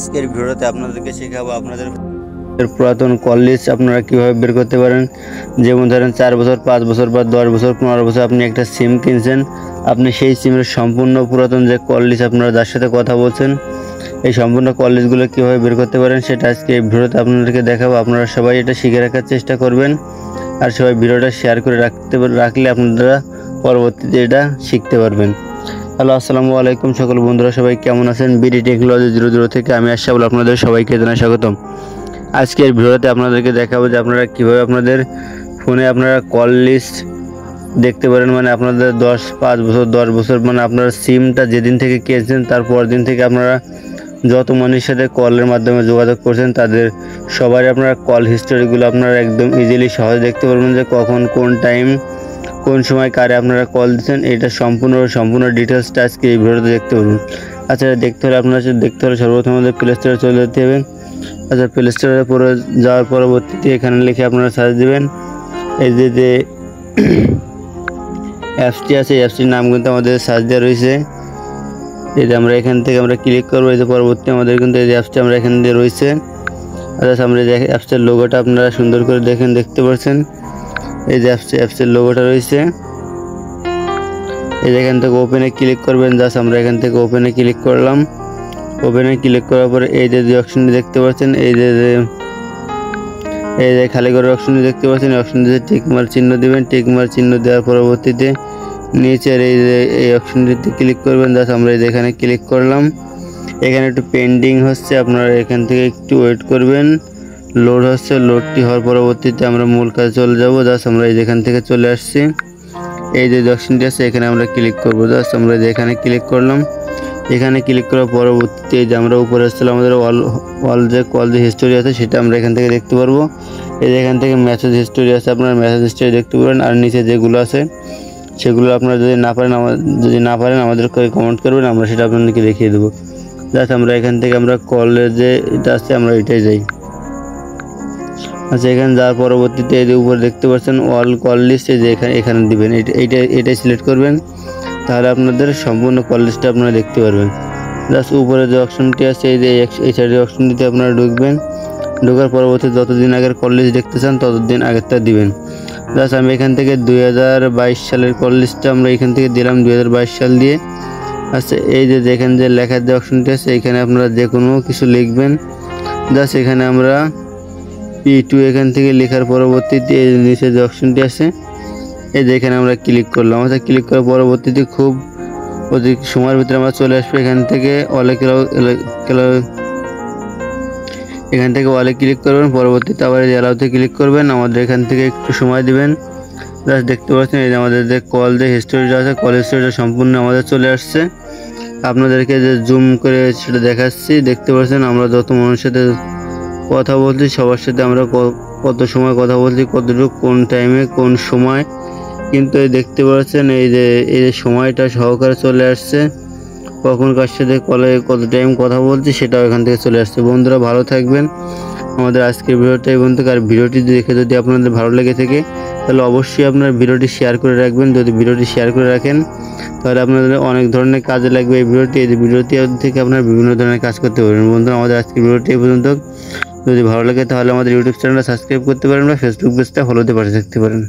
আজকের ভিডিওতে আপনাদেরকে শেখাবো আপনাদের পুরাতন কল লিস্ট আপনারা কীভাবে বের করতে পারেন। যেমন ধরেন 4 বছর, 5 বছর বা 10 বছর, 15 বছর আপনি একটা সিম কিনছেন, আপনি সেই সিমের সম্পূর্ণ পুরাতন যে কল লিস্ট আপনারা যার সাথে কথা বলছেন এই সম্পূর্ণ কল লিস্টগুলো কীভাবে বের করতে পারেন সেটা আজকে এই ভিডিওতে আপনাদেরকে দেখাবো। আপনারা সবাই এটা শিখে রাখার চেষ্টা করবেন আর সবাই ভিডিওটা শেয়ার করে রাখলে আপনারা পরবর্তীতে এটা শিখতে পারবেন। হ্যালো, আসসালামু আলাইকুম সকল বন্ধুরা, সবাই কেমন আছেন? বিডি টেকনোলজি 00 থেকে আমি আশরাফুল আপনাদের সবাইকে জানাই স্বাগতম। আজকের ভিডিওতে আপনাদেরকে দেখাবো যে আপনারা কীভাবে আপনাদের ফোনে আপনারা কল লিস্ট দেখতে পারেন। মানে আপনাদের 5 বছর 10 বছর মানে আপনার সিমটা যেদিন থেকে কিনেছেন তার পরের দিন থেকে আপনারা যত মানুষের সাথে কলের মাধ্যমে যোগাযোগ করছেন তাদের সবারই আপনারা কল হিস্টোরিগুলো আপনারা একদম ইজিলি সহজে দেখতে পারবেন যে কখন কোন টাইম কোন সময় কারে আপনারা কল দিচ্ছেন। এটা সম্পূর্ণ ডিটেলসটা আজকে এই ভিডিওতে দেখতে পারবেন। আচ্ছা, দেখতে হলে সর্বপ্রথম আমাদের প্লে স্টোরে চলে যেতে হবে। আচ্ছা, প্লে স্টোরে পরে যাওয়ার পরবর্তীতে এখানে লিখে আপনারা সার্চ দেবেন। এই যে অ্যাপসটি আছে এই অ্যাপসটির নাম কিন্তু আমাদের সার্চ দেওয়া রয়েছে। এই যে আমরা এখান থেকে আমরা ক্লিক করবো, এই যে পরবর্তী আমাদের কিন্তু এই যে অ্যাপসটি আমরা এখান দিয়ে রয়েছে। আচ্ছা, আমরা যে অ্যাপসটার লোগোটা আপনারা সুন্দর করে দেখতে পাচ্ছেন। এই যে অ্যাপসের লোগোটা রয়েছে, এই যে এখান থেকে ওপেনে ক্লিক করবেন। জাস্ট আমরা এখান থেকে ওপেনে ক্লিক করলাম। ওপেনে ক্লিক করার পরে এই যে অপশনটি দেখতে পাচ্ছেন, এই যে খালি করার অপশনটি দেখতে পাচ্ছেন, এই অপশনটিতে টিকমার্ক চিহ্ন দেবেন। টিকমার্ক চিহ্ন দেওয়ার পরবর্তীতে নিচের এই অপশনটিতে ক্লিক করবেন। জাস্ট আমরা এখানে ক্লিক করলাম। এখানে একটু পেন্ডিং হচ্ছে, আপনারা এখান থেকে একটু ওয়েট করবেন। লোড হচ্ছে, লোডটি হওয়ার পরবর্তীতে আমরা মূল কাজে চলে যাব। জাস্ট আমরা এখান থেকে চলে আসছি। এই যে অপশনটি আছে এখানে আমরা ক্লিক করব। জাস্ট আমরা এখানে ক্লিক করলাম। এখানে ক্লিক করার পরবর্তীতে যে আমরা উপরে আসলে আমাদের কল যে হিস্টোরি আছে সেটা আমরা এখান থেকে দেখতে পারবো। এই যে এখান থেকে মেসেজ হিস্টোরি আছে, আপনারা মেসেজ হিস্টোরি দেখতে পারেন। আর নিচে যেগুলো আছে সেগুলো আপনারা যদি না পারেন আমাদেরকে কমেন্ট করবেন, আমরা সেটা আপনাদেরকে দেখিয়ে দেবো। জাস্ট আমরা এখান থেকে আমরা কলের যে এটা আছে আমরা এটাই যাই। আচ্ছা, এখানে যাওয়ার পরবর্তীতে এই যে উপরে দেখতে পাচ্ছেন অল কল লিস্ট, এই যে এখানে দিবেন, এটাই সিলেক্ট করবেন, তাহলে আপনাদের সম্পূর্ণ কল লিস্টটা আপনারা দেখতে পারবেন। জাস্ট উপরে যে অপশনটি আছে এই সাইডের অপশনটিতে আপনারা ঢুকবেন। ঢোকার পরবর্তীতে যতদিন আগের কল লিস্ট দেখতে চান ততদিন আগেরটা দিবেন। জাস্ট আমি এখান থেকে 2022 সালের কল লিস্টটা আমরা এখান থেকে দিলাম, 2022 সাল দিয়ে। আচ্ছা, এই যে দেখেন যে লেখার যে অপশনটি আছে এখানে আপনারা যে কোনো কিছু লিখবেন। জাস্ট এখানে আমরা P2 এখান থেকে লেখার পরবর্তীতে এই নিচে যে অপশনটি আছে এই যে এখানে আমরা ক্লিক করলাম। আচ্ছা, ক্লিক করার পরবর্তীতে খুব অধিক সময়ের ভিতরে আমরা চলে আসবো। এখান থেকে ওয়ালে ক্লিক করবেন, পরবর্তীতে আবার অ্যালাউতে ক্লিক করবেন। আমাদের এখান থেকে একটু সময় দিবেন। জাস্ট দেখতে পাচ্ছেন এই যে আমাদের যে কল যে হিস্টোরিটা আছে কল হিস্টোরিটা সম্পূর্ণ আমাদের চলে আসছে। আপনাদেরকে যে জুম করে সেটা দেখাচ্ছি, দেখতে পাচ্ছেন আমরা যত মানুষের সাথে কথা বলছি সবার সাথে আমরা কত সময় কথা বলছি, কতটুকু কোন টাইমে কোন সময়, কিন্তু এই দেখতে পাচ্ছেন এই যে সময়টা সহকারে চলে আসছে। কখন কার সাথে কলে কত টাইম কথা বলছি সেটাও এখান থেকে চলে আসছে। বন্ধুরা ভালো থাকবেন। আমাদের আজকের ভিডিওটা এই পর্যন্ত। আর ভিডিওটি দেখে যদি আপনাদের ভালো লেগে থাকে তাহলে অবশ্যই আপনার ভিডিওটি শেয়ার করে রাখবেন। যদি ভিডিওটি শেয়ার করে রাখেন তাহলে আপনাদের অনেক ধরনের কাজে লাগবে এই ভিডিওটি থেকে আপনারা বিভিন্ন ধরনের কাজ করতে পারবেন। বন্ধুরা আমাদের আজকের ভিডিওটি এই পর্যন্ত। যদি ভালো লাগে তাহলে আমাদের ইউটিউব চ্যানেলটা সাবস্ক্রাইব করতে পারেন বা ফেসবুক পেজটা ফলোতে পাশে থাকতে পারেন।